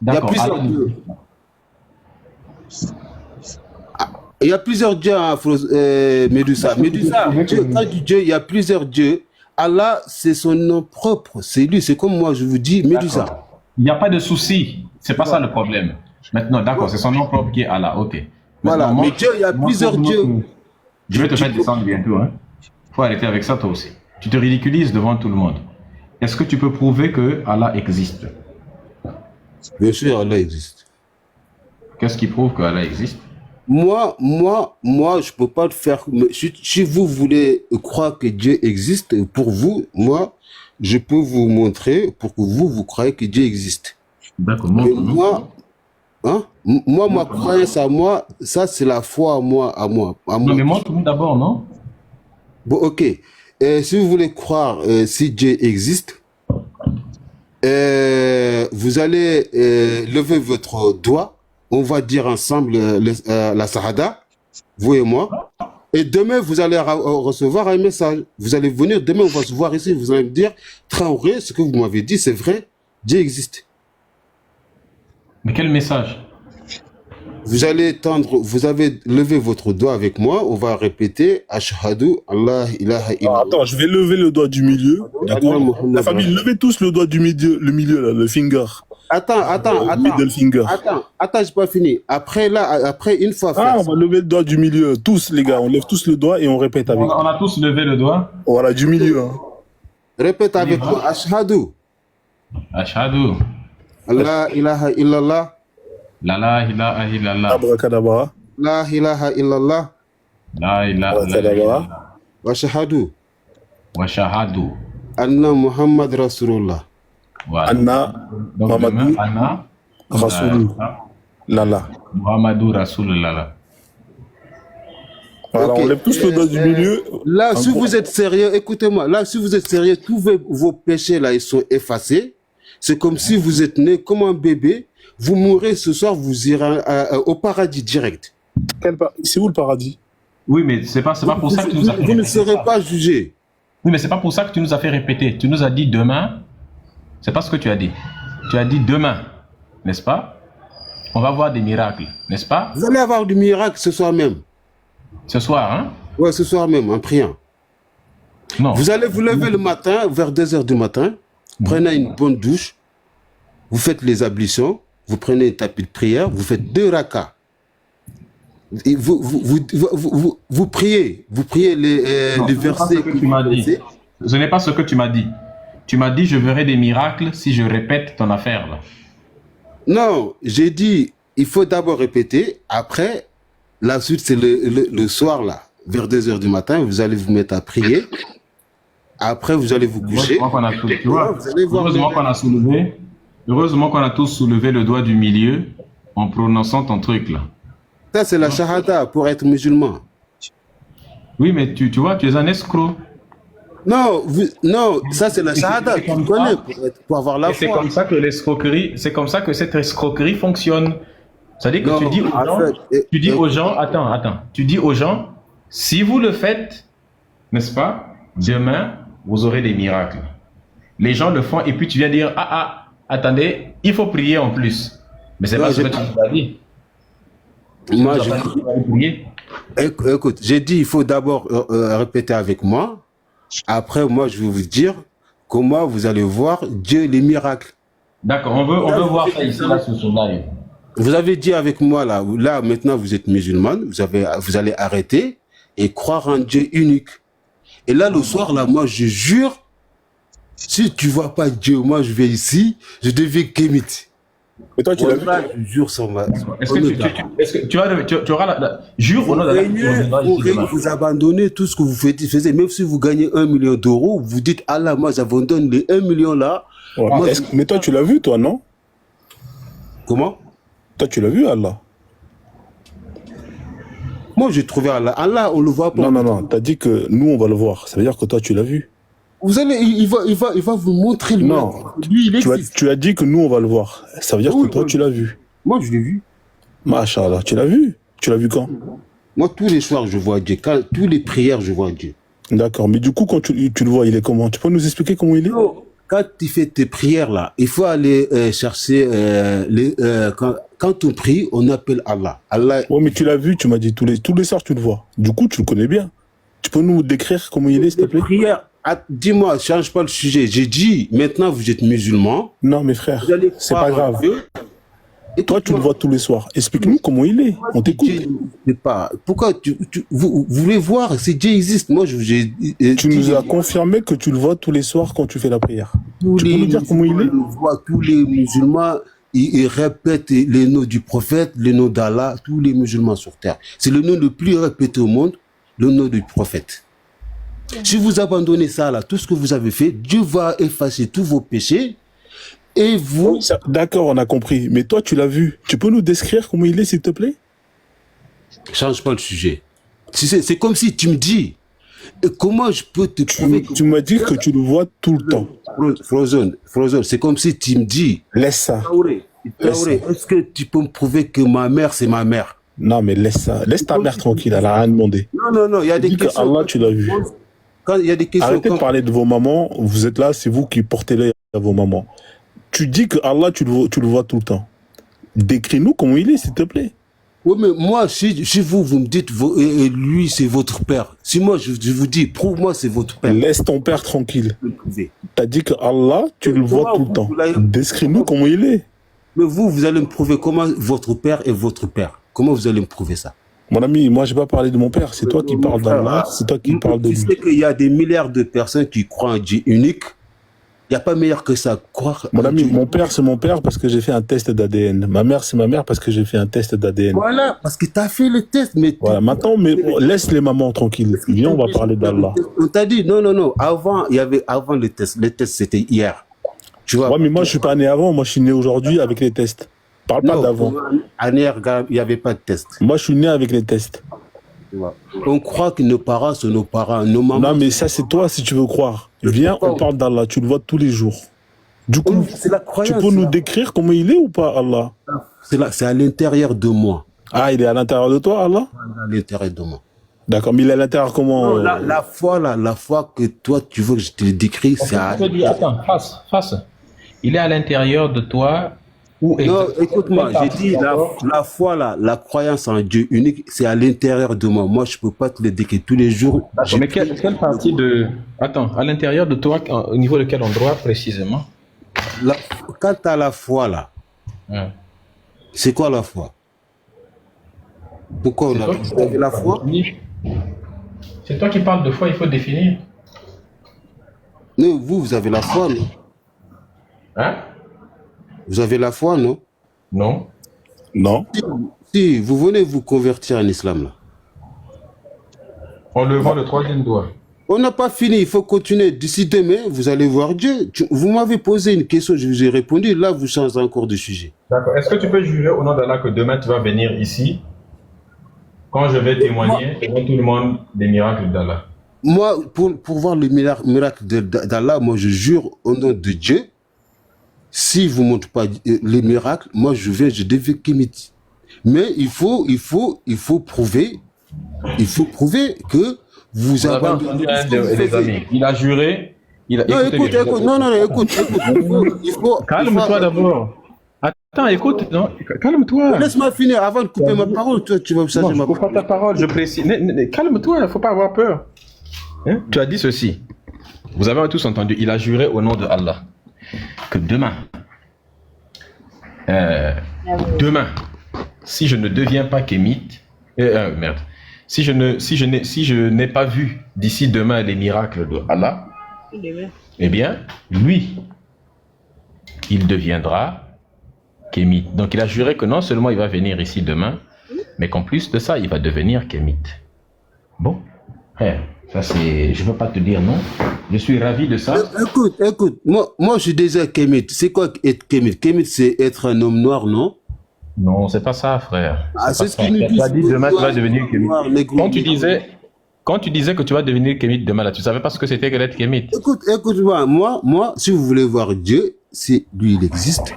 Il y a D'accord. plusieurs dieux. Il y a plusieurs dieux, hein, Médusa. Est-ce que tu peux Médusa, prouver Dieu, que... quand tu dis Dieu, il y a plusieurs dieux. Allah, c'est son nom propre. C'est lui. C'est comme moi, je vous dis, Médusa. D'accord. Il n'y a pas de souci. C'est pas ça Voilà. le problème. Maintenant, d'accord, c'est son nom propre qui est Allah. Ok. Maintenant, Voilà. Mais Dieu, il y a plusieurs montre-moi dieux. que... Je vais te faire descendre bientôt. Hein. Faut arrêter avec ça, toi aussi. Tu te ridiculises devant tout le monde. Est-ce que tu peux prouver que Allah existe? Bien sûr, Allah existe. Qu'est-ce qui prouve que Allah existe? Moi, je peux pas le faire. Mais si vous voulez croire que Dieu existe, pour vous, moi, je peux vous montrer pour que vous croyez que Dieu existe. D'accord, Mais montre-nous. moi, hein, moi, ma croyance à moi, ça, c'est la foi à moi, à Non, moi. mais montre-nous d'abord, non? Bon, ok. Si vous voulez croire si Dieu existe, vous allez lever votre doigt. On va dire ensemble la Sahada, vous et moi. Et demain, vous allez recevoir un message. Vous allez venir, demain, on va se voir ici. Vous allez me dire, Traoré, ce que vous m'avez dit, c'est vrai, Dieu existe. Mais quel message? Vous allez tendre, vous avez levé votre doigt avec moi. On va répéter, Ashhadu Allah ilaha illallah. Attends, je vais lever le doigt du milieu. D'accord. La famille, levez tous le doigt du milieu, là, le finger. Attends, Middle finger. j'ai pas fini. Après, une fois Ah, faire on va lever le doigt du milieu. Tous, les gars, on lève tous le doigt et on répète avec. On a tous levé le doigt. Voilà, du milieu. Hein. répète avec moi, Ashhadu Ashhadu. Allah ilaha illallah. La ilaha illallah. Abracadabra. La ilaha illallah. La ilaha illallah. Wa shahadu Wa shahadu. anna Muhammad Rasulullah. Voilà. Anna, Donc, Mamadou, demain, Anna, Rasoul, Lala. Muhammadou Rasulullah. Voilà, Ok. on lève tous le doigt du milieu. Là, si Encore. vous êtes sérieux, écoutez-moi, là, si vous êtes sérieux, tous vos péchés, là, ils sont effacés. C'est comme si vous êtes né comme un bébé. Vous mourrez ce soir, vous irez au paradis direct. C'est où le paradis? Oui, mais c'est pas pour ça que tu nous as fait Vous ne répéter serez ça. pas jugé. Oui, mais c'est pas pour ça que tu nous as fait répéter. Tu nous as dit demain. C'est pas ce que tu as dit. Tu as dit demain, n'est-ce pas? On va voir des miracles, n'est-ce pas? Vous allez avoir du miracle ce soir même. Ce soir, hein? Ouais, ce soir même, en priant. Non. Vous allez vous lever le matin, vers 2 heures du matin, prenez une bonne douche, vous faites les ablutions, vous prenez un tapis de prière, vous faites 2 rakas. Et vous priez Non, les ce n'est pas versets. ce que tu m'as dit. Ce n'est pas ce que tu m'as dit. Tu m'as dit, je verrai des miracles si je répète ton affaire, là. Non, j'ai dit, il faut d'abord répéter, après, la suite, c'est le soir, là, vers 2 heures du matin, vous allez vous mettre à prier, après, vous allez vous coucher. Heureusement qu'on a tous, tu vois, Vous allez voir heureusement qu'on a tous soulevé le doigt du milieu en prononçant ton truc, là. ça, c'est la shahada pour être musulman. Oui, mais tu vois, tu es un escroc. Non, non, ça, c'est la shahada, c'est tu comme connais, ça. pour avoir la Et c'est foi. comme ça que l'escroquerie, c'est comme ça que cette escroquerie fonctionne. C'est-à-dire que Non, tu dis aux en gens, fait, tu dis aux gens, attends, tu dis aux gens, si vous le faites, n'est-ce pas, demain, vous aurez des miracles. Les gens le font et puis tu viens dire, attendez, il faut prier en plus. Mais c'est Non, pas ce j'ai que tu nous as dit. Moi, Tu nous as pas dit qu'il fallait prier. écoute, j'ai dit, il faut d'abord répéter avec moi. Après, moi, je vais vous dire comment vous allez voir Dieu les miracles. D'accord, on veut voir ça ici, là, sur ce live. Vous avez dit avec moi, là, maintenant, vous êtes musulmane, vous allez arrêter et croire en Dieu unique. Et là, le soir, là, moi, je jure, si tu vois pas Dieu, moi, je vais ici, je deviens kémite. Et toi, tu l'as vu? Je jure sur ma... Est-ce que tu auras jure au nom de la Vous abandonnez tout ce que vous faisiez, même si vous gagnez 1 million d'euros, vous dites, Allah, moi, j'abandonne les 1 million là. Ouais, Moi, mais toi, tu l'as vu, toi, non? Comment? Toi, tu l'as vu, Allah? Moi, j'ai trouvé Allah. Allah, on le voit pas. Non. T'as dit que nous, on va le voir. Ça veut dire que toi, tu l'as vu. Vous allez, il va vous montrer le Non. miracle. Lui, il existe. Tu as dit que nous, on va le voir. Ça veut dire Oui, que toi, oui. tu l'as vu. Moi, je l'ai vu. Masha'Allah, tu l'as vu? Tu l'as vu quand? Moi, tous les soirs, je vois Dieu. Tous les prières, je vois Dieu. D'accord. Mais du coup, quand tu le vois, il est comment? Tu peux nous expliquer comment il est? quand tu fais tes prières là, il faut aller chercher quand on prie, on appelle Allah. Allah. Ouais, mais tu l'as vu, tu m'as dit tous les soirs tu le vois. Du coup, tu le connais bien. Tu peux nous décrire comment il est, s'il te plaît? Prière. Dis-moi, change pas le sujet. J'ai dit, maintenant vous êtes musulman. Non, mes frères, c'est pas grave. Et toi, tu le vois tous les soirs. Explique-nous comment il est. On t'écoute. Pourquoi vous voulez voir si Dieu existe? Moi, tu nous as confirmé que tu le vois tous les soirs quand tu fais la prière. Tu peux nous dire comment il est? Tous les musulmans, ils répètent les noms du prophète, les noms d'Allah, tous les musulmans sur terre. C'est le nom le plus répété au monde, le nom du prophète. Si vous abandonnez ça, là, tout ce que vous avez fait, Dieu va effacer tous vos péchés. Et vous... D'accord, on a compris. Mais toi, tu l'as vu. Tu peux nous décrire comment il est, s'il te plaît? Change pas le sujet. C'est comme si tu me dis, comment je peux te prouver... Tu m'as dit que tu le vois tout le temps. Frozen, c'est comme si tu me dis... Laisse ça. Est-ce que tu peux me prouver que ma mère, c'est ma mère? Non, mais laisse ça. Laisse ta mère tranquille, elle n'a rien demandé. Non, il y a des questions... Allah, tu l'as vu. Quand il y a des questions... Arrêtez de parler de vos mamans. Vous êtes là, c'est vous qui portez l'œil à vos mamans. Tu dis que Allah, tu le vois tout le temps. Décris-nous comment il est, s'il te plaît. Oui, mais moi, si vous me dites, lui, c'est votre père. Si moi, je vous dis, prouve-moi, c'est votre père. Laisse ton père tranquille. Tu as dit que Allah, tu le vois tout le temps. Décris-nous comment il est. Mais vous allez me prouver comment votre père est votre père. Comment vous allez me prouver ça? Mon ami, moi, je n'ai pas parlé de mon père. C'est toi qui parles d'Allah. C'est toi qui parles de lui. Tu sais qu'il y a des milliards de personnes qui croient en Dieu unique. Il n'y a pas meilleur que ça. Croire. Mon ami, mon père, c'est mon père parce que j'ai fait un test d'ADN. Ma mère, c'est ma mère parce que j'ai fait un test d'ADN. Voilà, parce que tu as fait le test. Mais voilà, maintenant, mais laisse les mamans tranquilles. Viens, on va parler d'Allah. On t'a dit, non. Avant le test. Le test, c'était hier. Tu vois. Ouais, mais moi, je ne suis pas né avant. Moi, je suis né aujourd'hui avec les tests. Parle pas d'avant. Hier, il n'y avait pas de test. Moi, je suis né avec les tests. On croit que nos parents sont nos parents, nos mamans. Non, mais ça, c'est toi si tu veux croire. Viens, on parle d'Allah. Tu le vois tous les jours. Du coup, tu peux nous décrire comment il est ou pas, Allah? C'est à l'intérieur de moi. Ah, il est à l'intérieur de toi, Allah? À l'intérieur de moi. D'accord, mais il est à l'intérieur comment? Non, la foi que toi, tu veux que je te le décris, c'est à... Attends, face. Il est à l'intérieur de toi. Non, écoute-moi, j'ai dit la foi, la croyance en Dieu unique, c'est à l'intérieur de moi. Moi, je ne peux pas te le décrire tous les jours. Mais quelle partie de... Attends, à l'intérieur de toi, au niveau de quel endroit précisément? Quand tu as la foi, là, c'est quoi la foi? Pourquoi on a la foi? C'est toi qui parles de foi, il faut définir. Non, vous avez la foi, non? Hein? Vous avez la foi, non? Non. Non. Si vous venez vous convertir en islam, là. On le voit le troisième doigt. On n'a pas fini, il faut continuer. D'ici demain, vous allez voir Dieu. Vous m'avez posé une question, je vous ai répondu. Là, vous changez encore de sujet. D'accord. Est-ce que tu peux jurer au nom d'Allah que demain, tu vas venir ici quand je vais témoigner devant tout le monde des miracles d'Allah? Moi, pour voir le miracle d'Allah, moi, je jure au nom de Dieu. Si vous ne montrez pas les miracles, moi je deviens kémite. Mais il faut prouver que vous avez entendu les amis. Il a juré. Non, écoute. Il faut. Calme-toi d'abord. Attends, écoute. Calme-toi. Laisse-moi finir avant de couper ma parole. Toi, tu vas me changer ma parole. Je coupe pas ta parole, je précise. Calme-toi, il ne faut pas avoir peur. Hein? Tu as dit ceci. Vous avez tous entendu. Il a juré au nom de Allah que demain, si je ne deviens pas kémite, si je n'ai pas vu d'ici demain les miracles de Allah, eh bien, lui, il deviendra kémite. Donc il a juré que non seulement il va venir ici demain, mais qu'en plus de ça, il va devenir kémite. Bon, ça c'est, je ne veux pas te dire non. Je suis ravi de ça. Écoute, moi je suis déjà kémite. C'est quoi être kémite? Kémite, c'est être un homme noir, non? Non, c'est pas ça, frère. C'est ce qu'il nous dit. Tu as dit demain tu vas devenir kémite. Quand tu disais que tu vas devenir kémite demain, là, tu savais pas ce que c'était que d'être kémite. Écoute-moi, moi, si vous voulez voir Dieu, lui, il existe.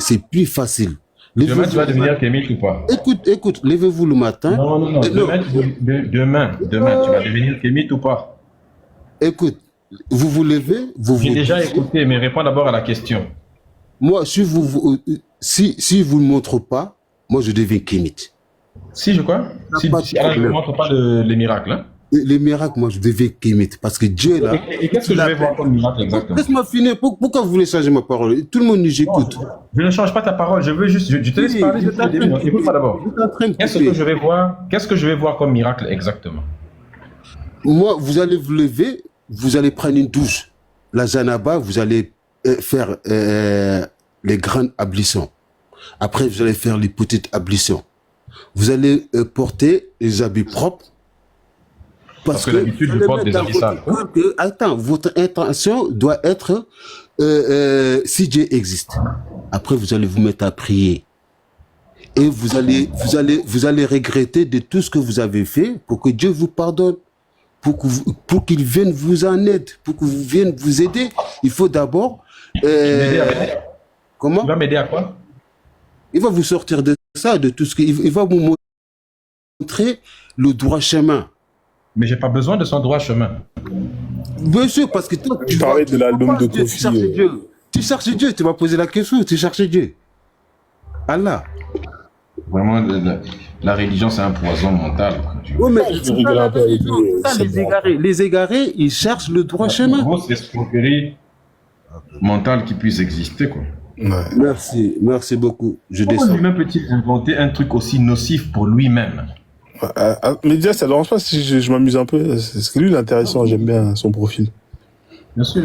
C'est plus facile. Demain, tu vas devenir kémite ou pas? Écoute, levez-vous le matin. Non. Demain, tu vas devenir kémite ou pas? Écoute, vous vous levez, vous J'ai vous déjà touchez. écouté, mais réponds d'abord à la question. Moi, si vous ne montrez pas, moi, je deviens kémite. Si, je crois. Ça Si, n'a pas de si Allah ne problème. montre pas les miracles. Hein. Les miracles, moi, je deviens kémite. Parce que Dieu, là, Et qu'est-ce que je vais voir comme miracle exactement? laisse-moi finir. Pourquoi vous voulez changer ma parole? Tout le monde nous Non, écoute. je ne change pas ta parole, je veux juste. Je te laisse Oui, parler vous depuis êtes en le début. train de Non, écoute-moi d'abord. vous êtes en train de Qu'est-ce couper. que je vais voir? Qu'est-ce que je vais voir comme miracle exactement? Moi, vous allez vous lever, vous allez prendre une douche. La janaba, vous allez faire les grandes ablutions. Après, vous allez faire les petites ablutions. Vous allez porter les habits propres. Parce que d'habitude, vous je allez porte mettre des dans habits votre sales. cœur attends, votre intention doit être si Dieu existe. Après, vous allez vous mettre à prier. Et vous allez regretter de tout ce que vous avez fait pour que Dieu vous pardonne. Pour qu'il vienne vous en aide, pour qu'il vienne vous aider, il faut d'abord... M'aider à quoi? comment? Tu vas m'aider à quoi? Il va vous sortir de ça, de tout ce qu'il il va vous montrer le droit chemin. Mais j'ai pas besoin de son droit chemin. Bien sûr, parce que toi, Tu parlais de l'album de tu Kofi. cherches Dieu. Tu cherches Dieu, tu vas poser la question, tu cherches Dieu. Allah. Vraiment, la religion, c'est un poison mental. Oui, mais Je rigole un peu avec lui, ça, c'est les bon. égarés. Les égarés, ils cherchent le droit chemin. Grosse escroquerie mentale qui puisse exister, quoi. Ouais. Merci beaucoup. Je Comment descends. lui-même peut-il inventer un truc aussi nocif pour lui-même? Mais déjà, ça ne dérange pas si je m'amuse un peu. C'est que lui, il est intéressant. J'aime bien son profil. Bien sûr.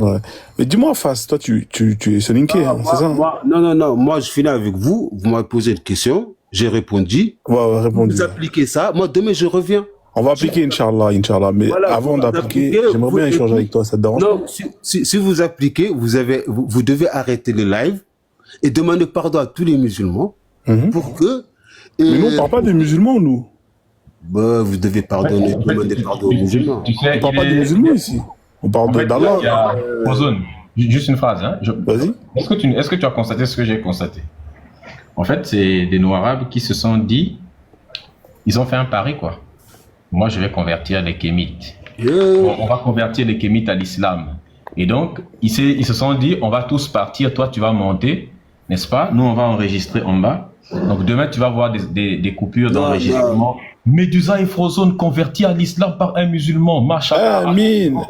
Ouais. Mais dis-moi en face, toi, tu es soninké, hein, c'est ça? Non. Moi, je finis avec vous. Vous m'avez posé une question. J'ai répondu. Ouais, répondu. Vous appliquez ça. Moi, demain, je reviens. On va appliquer, Inch'Allah. Mais Voilà, avant vous d'appliquer, appliquez, j'aimerais vous bien échanger écoutez. avec toi. Ça te dérange pas? Non, si vous appliquez, vous devez arrêter le live et demander pardon à tous les musulmans pour que... Mais nous, on ne parle pas des musulmans, nous. Bah, vous devez pardonner, demander pardon aux musulmans. Tu sais, On ne parle pas des musulmans ici. On parle En fait, d'Allah. il y a Ozone. Juste une phrase. Hein. Vas-y. Est-ce que tu as constaté ce que j'ai constaté? En fait, c'est des Noirs qui se sont dit, ils ont fait un pari, quoi. Moi, je vais convertir les Kémites. On va convertir les Kémites à l'islam. Et donc, ils se sont dit, on va tous partir, toi, tu vas monter, n'est-ce pas? Nous, on va enregistrer en bas. Donc, demain, tu vas voir des coupures d'enregistrement. Médusa et Frozone convertis à l'islam par un musulman. Machallah. Amin.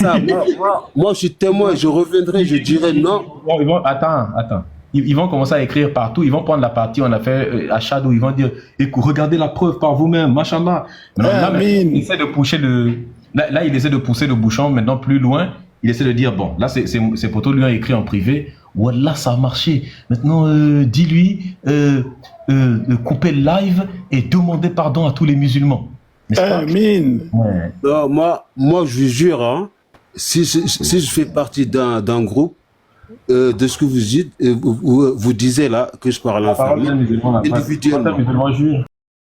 Ça, moi, je suis témoin, je reviendrai, je dirai non. Attends. Ils vont commencer à écrire partout. Ils vont prendre la partie on a fait à Shadow. Ils vont dire, écoute, regardez la preuve par vous-même, machallah. Là, il essaie de pousser là, il essaie de pousser le bouchon maintenant plus loin. Il essaie de dire, bon, là, ses potos lui ont écrit en privé. Voilà, ça a marché. Maintenant, dis-lui, couper le live et demander pardon à tous les musulmans. Amin. Ouais. Non, moi, je vous jure, hein, si je fais partie d'un groupe, de ce que vous dites, vous disiez là, que je parle en famille, individuellement. Musulman jure.